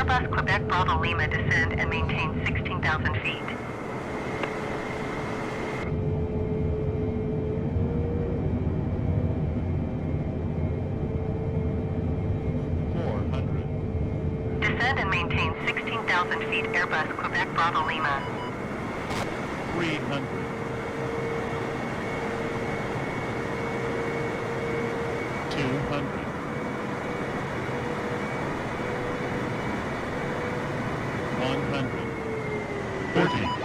Airbus Quebec Bravo Lima descend and maintain 16,000 feet. Descend and maintain 16,000 feet Airbus Quebec Bravo Lima. 300. 200. 100. 30.